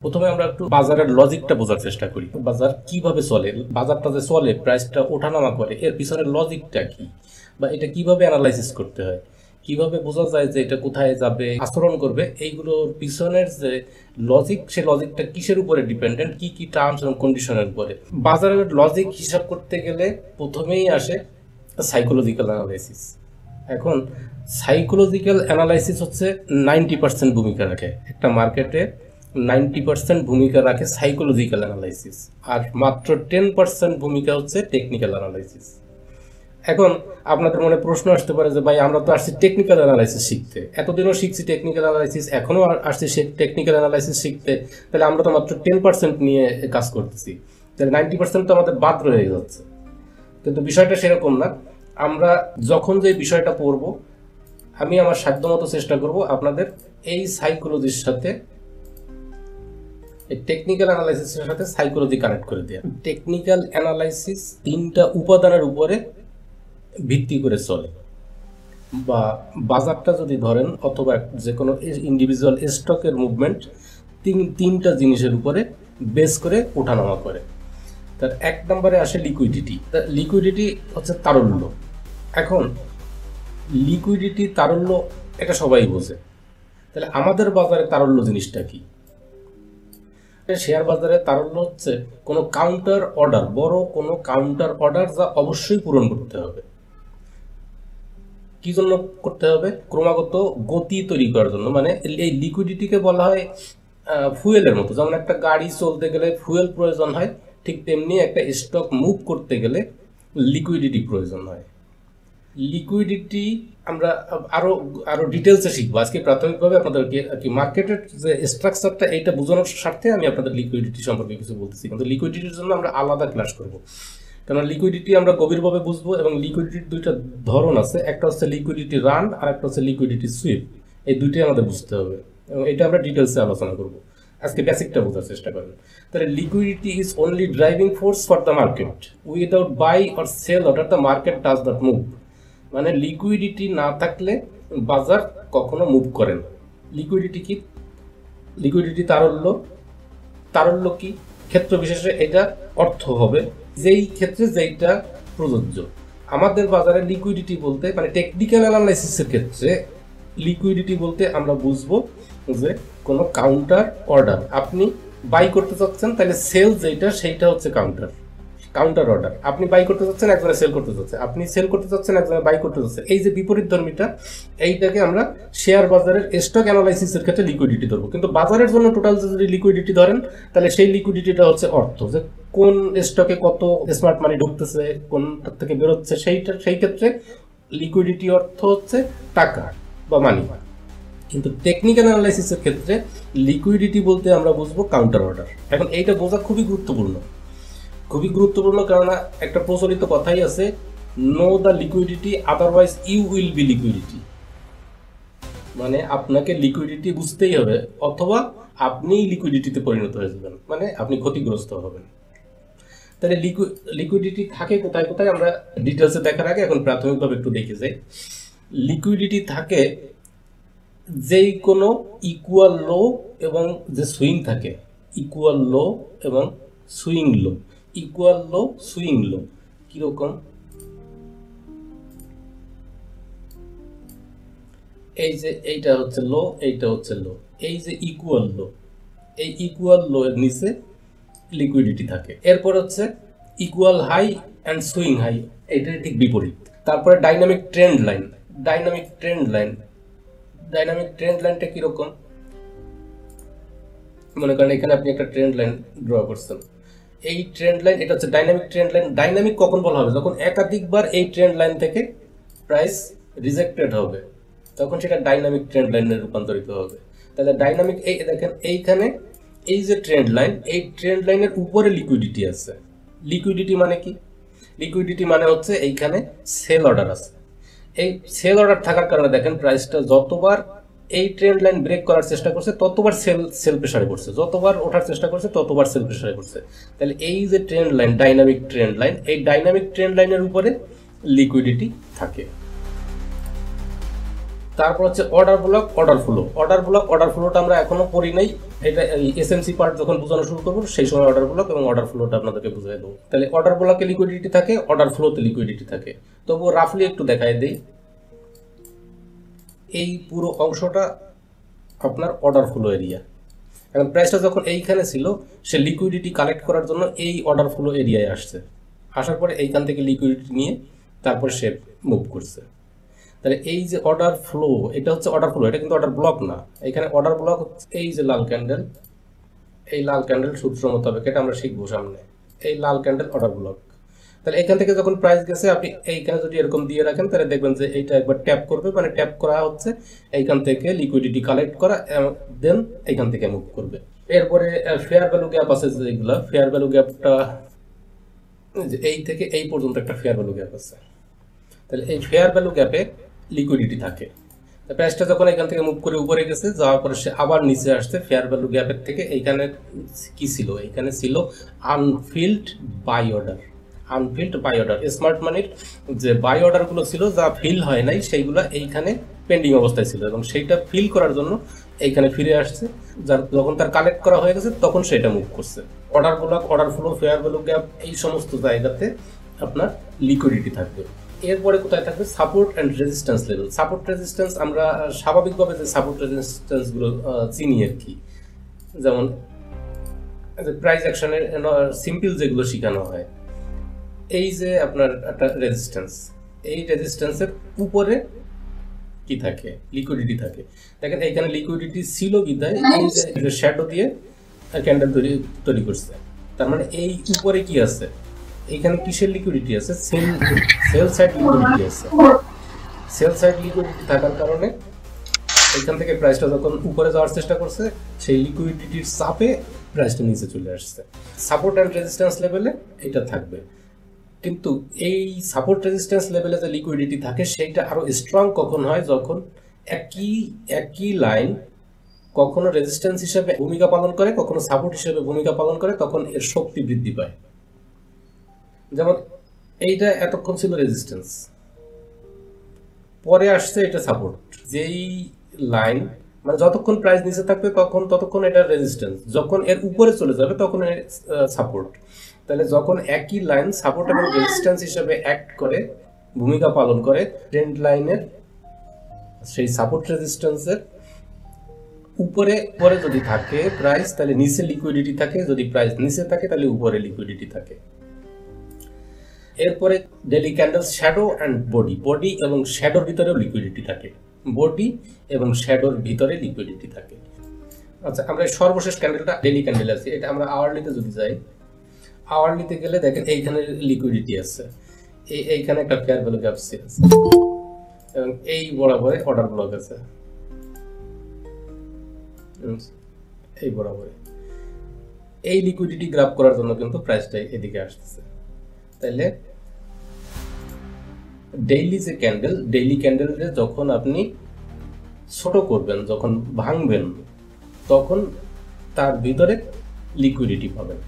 প্রথমে আমরা একটু বাজারের লজিকটা বোঝার চেষ্টা করি। বাজার কিভাবে চলে, বাজারটা যে চলে, প্রাইসটা ওঠানামা করে, এর পিছনের লজিকটা কি, বা এটা কিভাবে অ্যানালাইসিস করতে হয়, কিভাবে বোঝা যায় যে এটা কোথায় যাবে, আচরণ করবে, এইগুলোর পিছনের যে লজিক, সে লজিকটা কিসের উপরে ডিপেন্ডেন্ট, কি কি টার্মস এবং কন্ডিশনের উপরে। বাজারের লজিক হিসাব করতে গেলে প্রথমেই আসে সাইকোলজিক্যাল অ্যানালাইসিস। এখন সাইকোলজিক্যাল অ্যানালাইসিস হচ্ছে 90% ভূমিকা রাখে একটা মার্কেটে। 90% ভূমিকা রাখে সাইকোলজিক্যাল অ্যানালাইসিস, আর মাত্র 10% ভূমিকা হচ্ছে টেকনিক্যাল অ্যানালাইসিস। এখন আপনাদের মনে প্রশ্ন আসতে পারে যে ভাই, আমরা তো আসছি টেকনিক্যাল অ্যানালাইসিস শিখতে, এতদিনও শিখছি টেকনিক্যাল অ্যানালাইসিস, এখনও আসছি টেকনিক্যাল অ্যানালাইসিস শিখতে, তাহলে আমরা তো মাত্র 10% নিয়ে কাজ করতেছি, তাহলে 90% তো আমাদের বাদ রয়ে যাচ্ছে। কিন্তু বিষয়টা সেরকম না। আমরা যখন যে বিষয়টা পড়ব, আমি আমার সাধ্যমতো চেষ্টা করব আপনাদের এই সাইকোলজির সাথে, এই টেকনিক্যাল অ্যানালাইসিসের সাথে সাইকোলজি কানেক্ট করে দেওয়া। টেকনিক্যাল অ্যানালাইসিস 3টা উপাদানের উপরে ভিত্তি করে চলে, বা বাজারটা যদি ধরেন অথবা যে কোনো ইন্ডিভিজুয়াল স্টকের মুভমেন্ট 3টা জিনিসের উপরে বেস করে ওঠানামা করে। তার 1 নম্বরে আসে লিকুইডিটি। লিকুইডিটি হচ্ছে তারল্য। এখন লিকুইডিটি তারল্য এটা সবাই বোঝে, তাহলে আমাদের বাজারে তারল্য জিনিসটা কি? শেয়ার বাজারে তারল্য হচ্ছে কোনো কাউন্টার অর্ডার, বড় কোনো কাউন্টার অর্ডার যা অবশ্যই পূরণ করতে হবে। কি জন্য করতে হবে? ক্রমাগত গতি তৈরি করার জন্য। মানে এই লিকুইডিটিকে বলা হয় ফুয়েলের মতো। যেমন একটা গাড়ি চলতে গেলে ফুয়েল প্রয়োজন হয়, ঠিক তেমনি একটা স্টক মুভ করতে গেলে লিকুইডিটি প্রয়োজন হয়। লিকুইডিটি আমরা আরো আরো ডিটেলসে শিখবো। আজকে প্রাথমিকভাবে আপনাদেরকে আর কি মার্কেটের যে স্ট্রাকচারটা, এইটা বোঝানোর স্বার্থে আমি আপনাদের লিকুইডিটি সম্পর্কে কিছু বলতেছি, কিন্তু লিকুইডিটির জন্য আমরা আলাদা ক্লাস করব। কারণ লিকুইডিটি আমরা গভীরভাবে বুঝবো, এবং লিকুইডিটির 2টা ধরন আছে, একটা হচ্ছে লিকুইডিটি রান আর একটা হচ্ছে লিকুইডিটি সুইপ। এই 2টাই আমাদের বুঝতে হবে, এবং এটা আমরা ডিটেলসে আলোচনা করব। আজকে বেসিকটা বোঝার চেষ্টা করেন। তাহলে liquidity is only driving force for the market. Without buy or sell order the market does not move. মানে লিকুইডিটি না থাকলে বাজার কখনো মুভ করে না। লিকুইডিটি কি? লিকুইডিটি তারল্য। তারল্য কি? ক্ষেত্র বিশেষে এটা অর্থ হবে যেই ক্ষেত্রে যেইটা প্রযোজ্য। আমাদের বাজারে লিকুইডিটি বলতে, মানে টেকনিক্যাল অ্যানালাইসিসের ক্ষেত্রে লিকুইডিটি বলতে আমরা বুঝবো যে কোনো কাউন্টার অর্ডার আপনি বাই করতে চাচ্ছেন, তাহলে সেল যেটা সেইটা হচ্ছে কাউন্টার অর্ডার। আপনি বাই করতে চাচ্ছেন, একজনে সেল করতে চাচ্ছে, আপনি সেল করতে চাচ্ছেন, একজনে বাই করতে চাচ্ছে। এই যে বিপরীত ধর্মীটা, এইটাকে আমরা শেয়ার বাজারের স্টক অ্যানালাইসিসের ক্ষেত্রে লিকুইডিটি ধরবো। কিন্তু বাজারের জন্য টোটাল যদি লিকুইডিটি ধরেন, তাহলে সেই লিকুইডিটিটা হচ্ছে অর্থ, যে কোন স্টকে কত স্মার্ট মানি ঢুকতেছে, কোনটার থেকে বেরোচ্ছে, সেই ক্ষেত্রে লিকুইডিটি অর্থ হচ্ছে টাকা বা মানি। কিন্তু টেকনিক্যাল অ্যানালাইসিসের ক্ষেত্রে লিকুইডিটি বলতে আমরা বুঝবো কাউন্টার অর্ডার। এখন এইটা বোঝা খুবই গুরুত্বপূর্ণ, কারণ একটা প্রচলিত কথাই আছে, know the liquidity otherwise you will be liquidity. মানে আপনাকে লিকুইডিটি বুঝতেই হবে, অথবা আপনি লিকুইডিটিতে পরিণত হয়ে যাবেন, মানে আপনি ক্ষতিগ্রস্ত হবেন। তাহলে লিকুইডিটি থাকে কোথায় কোথায় আমরা ডিটেলসে দেখার আগে এখন প্রাথমিকভাবে একটু দেখে যাই। লিকুইডিটি থাকে যেই কোনো ইকুয়াল লো এবং যে সুইং থাকে, ইকুয়াল লো এবং সুইং লো। ইকুয়াল লো, সুইং লো কিরকম? এই যে এইটা হচ্ছে লো, এইটা হচ্ছে লো, এই যে ইকুয়াল লো, এই ইকুয়াল লো এর নিচে লিকুইডিটি থাকে। এরপর হচ্ছে equal high and swing high, এইটা ঠিক বিপরীত। তারপরে dynamic trend line. Dynamic trend লাইনটা কিরকম? মনে করেন এখানে আপনি একটা ট্রেন্ড লাইন ড্র করছেন, এই ট্রেন্ড লাইন, এটা হচ্ছে ডাইনামিক ট্রেন্ড লাইন। ডাইনামিক কখন বলা হবে? যখন একাধিকবার এই ট্রেন্ড লাইন থেকে প্রাইস রিজেক্টেড হবে, তখন সেটা ডাইনামিক ট্রেন্ড লাইনে রূপান্তরিত হবে। তাহলে ডাইনামিক, এই দেখেন এইখানে এই যে ট্রেন্ড লাইন, এই ট্রেন্ড লাইনের উপরে লিকুইডিটি আছে। লিকুইডিটি মানে কি? লিকুইডিটি মানে হচ্ছে এইখানে সেল অর্ডার আছে। এই সেল অর্ডার থাকার কারণে দেখেন প্রাইসটা যতবার এই ট্রেন্ড লাইন ব্রেক করার চেষ্টা করছে ততবার সেল প্রেসারে পড়ছে, যতবার ওঠার চেষ্টা করছে ততবার সেল প্রেসারে পড়ছে। তাহলে এই যে trend line, dynamic trend line, এই ডাইনামিক ট্রেন্ড লাইনের উপরে লিকুইডিটি থাকে। তারপর হচ্ছে order block, order flow. Order block, order ফ্লোটা আমরা এখনো পড়ি নাই, এটা এসএমসি পার্ট যখন বোঝানো শুরু করবো সেই সময় অর্ডার ব্লক এবং অর্ডার ফ্লোটা আপনাদেরকে বুঝিয়ে দেবো। তাহলে অর্ডার ব্লকে লিকুইডিটি থাকে, অর্ডার ফ্লোতে লিকুইডিটি থাকে। তবুও রাফলি একটু দেখাই দেই। এই পুরো অংশটা আপনার অর্ডার ফ্লো এরিয়া। এখন প্রাইসটা যখন এইখানে ছিল, সে লিকুইডিটি কালেক্ট করার জন্য এই অর্ডার ফ্লো এরিয়ায় আসছে, আসার পরে এইখান থেকে লিকুইডিটি নিয়ে তারপরে সে মুভ করছে। তাহলে এই যে অর্ডার ফ্লো, এটা হচ্ছে অর্ডার ফ্লো, এটা কিন্তু অর্ডার ব্লক না। এখানে অর্ডার ব্লক এই যে লাল ক্যান্ডেল, এই লাল ক্যান্ডেল সূত্র মোতাবেক, এটা আমরা শিখবো সামনে। এই লাল ক্যান্ডেল অর্ডার ব্লক। তাহলে এখান থেকে যখন প্রাইস গেছে, আপনি এইখানে যদি এরকম দিয়ে রাখেন, তাহলে দেখবেন যে এইটা একবার ট্যাপ করবে, মানে ট্যাপ করা হচ্ছে এইখান থেকে লিকুইডিটি কালেক্ট করা, দেন এইখান থেকে মুভ করবে। এরপরে ফেয়ার ভ্যালু গ্যাপ আছে, যেগুলো ফেয়ার ভ্যালু গ্যাপটা এই থেকে এই পর্যন্ত একটা ফেয়ার ভ্যালু গ্যাপ আছে। তাহলে এই ফেয়ার ভ্যালু গ্যাপে লিকুইডিটি থাকে। প্রাইসটা যখন এখান থেকে মুভ করে উপরে গেছে, যাওয়ার পরে সে আবার নিচে আসছে ফেয়ার ভ্যালু গ্যাপের থেকে। এইখানে কি ছিল? এইখানে ছিল unfilled buy order. Unfilled buy order, smart মানির যে বাই অর্ডারগুলো ছিল যা ফিল হয় নাই, সেইগুলো এইখানে পেন্ডিং অবস্থায় ছিল এবং সেইটা ফিল করার জন্য এইখানে ফিরে আসছে। যার যখন তার কালেক্ট করা হয়ে গেছে তখন সেটা মুভ করছে। Order block, order flow, fair value gap, এই সমস্ত জায়গাতে আপনার লিকুইডিটি থাকবে। এরপরে কোথায় থাকবে? Support and resistance level. Support resistance আমরা স্বাভাবিকভাবে যে সাপোর্ট রেজিস্ট্যান্সগুলো চিনি আর কি, যেমন প্রাইস অ্যাকশনের সিম্পল যেগুলো শেখানো হয়, এই যে আপনার একটা রেজিস্ট্যান্স, এই রেজিস্ট্যান্সের উপরে কি থাকে? লিকুইডিটি থাকে। দেখেন এইখানে লিকুইডিটি ছিল বিধায় এই যে শ্যাডো দিয়ে ক্যান্ডেল তৈরি করছে। তার মানে এই উপরে কি আছে? এইখানে কিসের লিকুইডিটি আছে? সেল সাইড লিকুইডিটি আছে। সেল সাইড লিকুইডিটি থাকার কারণে এখান থেকে প্রাইসটা যখন উপরে যাওয়ার চেষ্টা করছে, সেই লিকুইডিটির চাপে প্রাইসটা নিচে চলে আসছে। সাপোর্ট অ্যান্ড রেজিস্ট্যান্স লেভেলে এটা থাকবে, কিন্তু এই সাপোর্ট রেজিস্ট্যান্স লেভেলে যে লিকুইডিটি থাকে সেইটা আরো স্ট্রং কখন হয়? যখন একই লাইন কখনো রেজিস্ট্যান্স হিসেবে ভূমিকা পালন করে, কখনো সাপোর্ট হিসেবে ভূমিকা পালন করে, তখন এর শক্তি বৃদ্ধি পায়। যেমন এইটা এতক্ষণ ছিল রেজিস্ট্যান্স, পরে আসছে এটা সাপোর্ট। যেই লাইন মানে যতক্ষণ প্রাইস নিচে থাকবে ততক্ষণ এটা রেজিস্ট্যান্স, যখন এর উপরে চলে যাবে তখন এর সাপোর্ট। তাহলে যখন একই লাইন সাপোর্ট এবং রেজিস্ট্যান্স হিসেবে অ্যাক্ট করে, ভূমিকা পালন করে, ট্রেন্ড লাইনের সেই সাপোর্ট রেজিস্ট্যান্সের উপরে যদি থাকে প্রাইস, তাহলে নিচে লিকুইডিটি থাকে। যদি প্রাইস নিচে থাকে তাহলে উপরে লিকুইডিটি থাকে। এরপরে daily candle shadow and body. Body এবং শ্যাডোর ভিতরেও লিকুইডিটি থাকে। বডি এবং শ্যাডোর ভিতরে লিকুইডিটি থাকে। আচ্ছা, আমরা সর্বশেষ ক্যান্ডেলটা ডেইলি ক্যান্ডেল আছে, এটা আমরা আওয়ারলিতে যদি যাই, আওয়ারলিতে গেলে দেখেন এইখানে লিকুইডিটি আছে, এইখানে একটা ফেয়ার ভ্যালু গ্যাপ আছে এবং এই বরাবরে অর্ডার ব্লক আছে, এই বরাবরে। এই লিকুইডিটি গ্রাব করার জন্য কিন্তু প্রাইসটা এদিকে আসতেছে। তাহলে ডেইলি যে ক্যান্ডেল, ডেইলি ক্যান্ডেলকে যখন আপনি ছোট করবেন, যখন ভাঙবেন, তখন তার ভিতরে লিকুইডিটি পাবেন।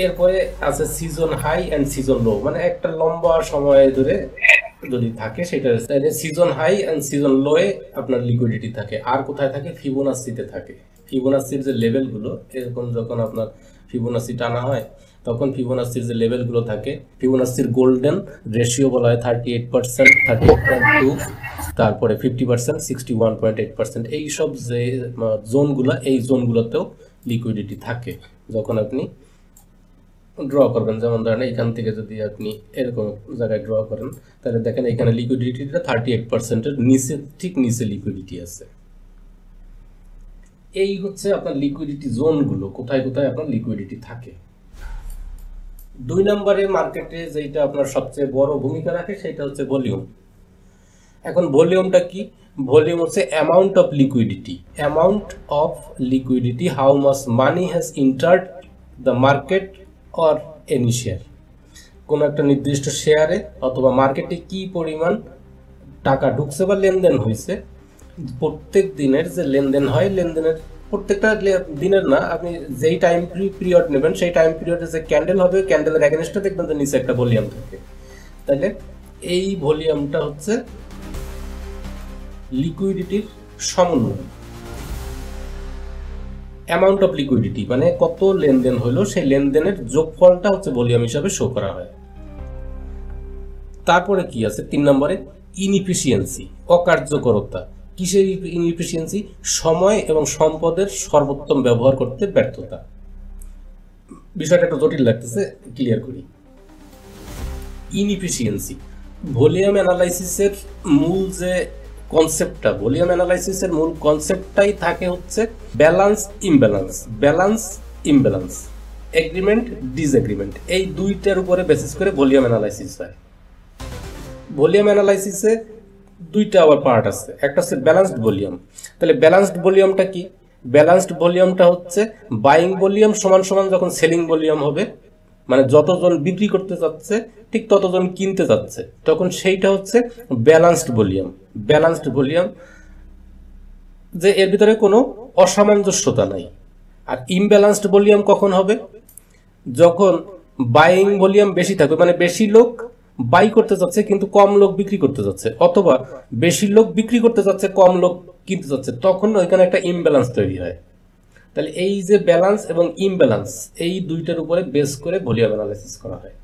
এরপরে আছে সিজন হাই অ্যান্ড সিজন লো, মানে একটা লম্বা সময় ধরে যদি থাকে সেটা, তাহলে সিজন হাই অ্যান্ড সিজন লোয়ে আপনার লিকুইডিটি থাকে। আর কোথায় থাকে? ফিবোনাচিতে থাকে। ফিবোনাচির যে লেভেলগুলো, এরকম যখন আপনার ফিবোনাচি টানা হয় তখন ফিবোনাচির যে লেভেলগুলো থাকে, ফিবোনাচির গোল্ডেন রেশিও বলা হয় 38%, 38.2, তারপরে 50%, 61.8%। এইসব যে জোনগুলো, এই জোনগুলোতেও লিকুইডিটি থাকে। যখন আপনি ড্র করবেন, যেমন ধরেন এখান থেকে যদি আপনি এরকম জায়গায় ড্র করেন, তাহলে দেখেন এখানে লিকুইডিটিটা 38%-এর নিচে, ঠিক নিচে লিকুইডিটি আছে। এই হচ্ছে আপনার লিকুইডিটি জোনগুলো, কোথায় কোথায় আপনার লিকুইডিটি থাকে। 2 নম্বরে মার্কেটে যেটা আপনার সবচেয়ে বড় ভূমিকা রাখে সেটা হচ্ছে ভলিউম। এখন ভলিউমটা কি? ভলিউম হচ্ছে amount of liquidity. Amount of liquidity, how much money has entered the market or any share. কোনো একটা নির্দিষ্ট শেয়ারে অথবা মার্কেটে কি পরিমাণ টাকা ঢুকছে বা লেনদেন হয়েছে, প্রত্যেক দিনের যে লেনদেন হয়, লেনদেনের প্রত্যেকটা দিনের না, আপনি যেই টাইম পিরিয়ড নেবেন সেই টাইম পিরিয়ডে যে ক্যান্ডেল হবে, ক্যান্ডেলের এগেনস্টে দেখবেন যে নিচে একটা ভলিউম থাকে। তাহলে এই ভলিউমটা হচ্ছে লিকুইডিটির সমন্বয়। অ্যামাউন্ট অফ লিকুইডিটি মানে কত লেনদেন হলো সেই লেনদেনের যোগফলটা হচ্ছে ভলিউম হিসাবে শো করা হয়। তারপরে কি আছে 3 নম্বরে ইনএফিসিয়েন্সি, অকার্যকরতা। কিসের ইনএফিসিয়েন্সি? সময় এবং সম্পদের সর্বোত্তম ব্যবহার করতে ব্যর্থতা। বিষয়টা একটু জটিল লাগতেছে, ক্লিয়ার করি। ইনএফিসিয়েন্সি ভলিউম অ্যানালাইসিসের মূল যে কনসেপ্টটা, ভলিউম অ্যানালাইসিসের মূল কনসেপ্টটাই থাকে হচ্ছে balance imbalance, balance imbalance, agreement disagreement. এই দুইটার উপরে বেসিস করে ভলিউম অ্যানালাইসিস হয়। ভলিউম অ্যানালাইসিসে দুইটা আবার পার্ট আছে, একটা হচ্ছে ব্যালান্সড ভলিউম। তাহলে ব্যালান্সড ভলিউমটা কি? ব্যালান্সড ভলিউমটা হচ্ছে বাইং ভলিউম সমান সমান যখন সেলিং ভলিউম হবে, মানে যতজন বিক্রি করতে যাচ্ছে ঠিক ততজন কিনতে যাচ্ছে, তখন সেইটা হচ্ছে ব্যালান্সড ভলিউম। ব্যালান্সড ভলিউম যে এর ভিতরে কোনো অসামঞ্জস্যতা নাই। আর ইমব্যালান্সড ভলিউম কখন হবে? যখন বাইং ভলিউম বেশি থাকবে, মানে বেশি লোক বাই করতে যাচ্ছে কিন্তু কম লোক বিক্রি করতে যাচ্ছে, অথবা বেশি লোক বিক্রি করতে যাচ্ছে কম লোক কিনতে যাচ্ছে, তখন ওইখানে একটা ইমব্যালেন্স তৈরি হয়। তাহলে এই যে ব্যালান্স এবং ইমব্যালেন্স, এই দুইটার উপরে বেস করে ভলিউম অ্যানালাইসিস করা হয়।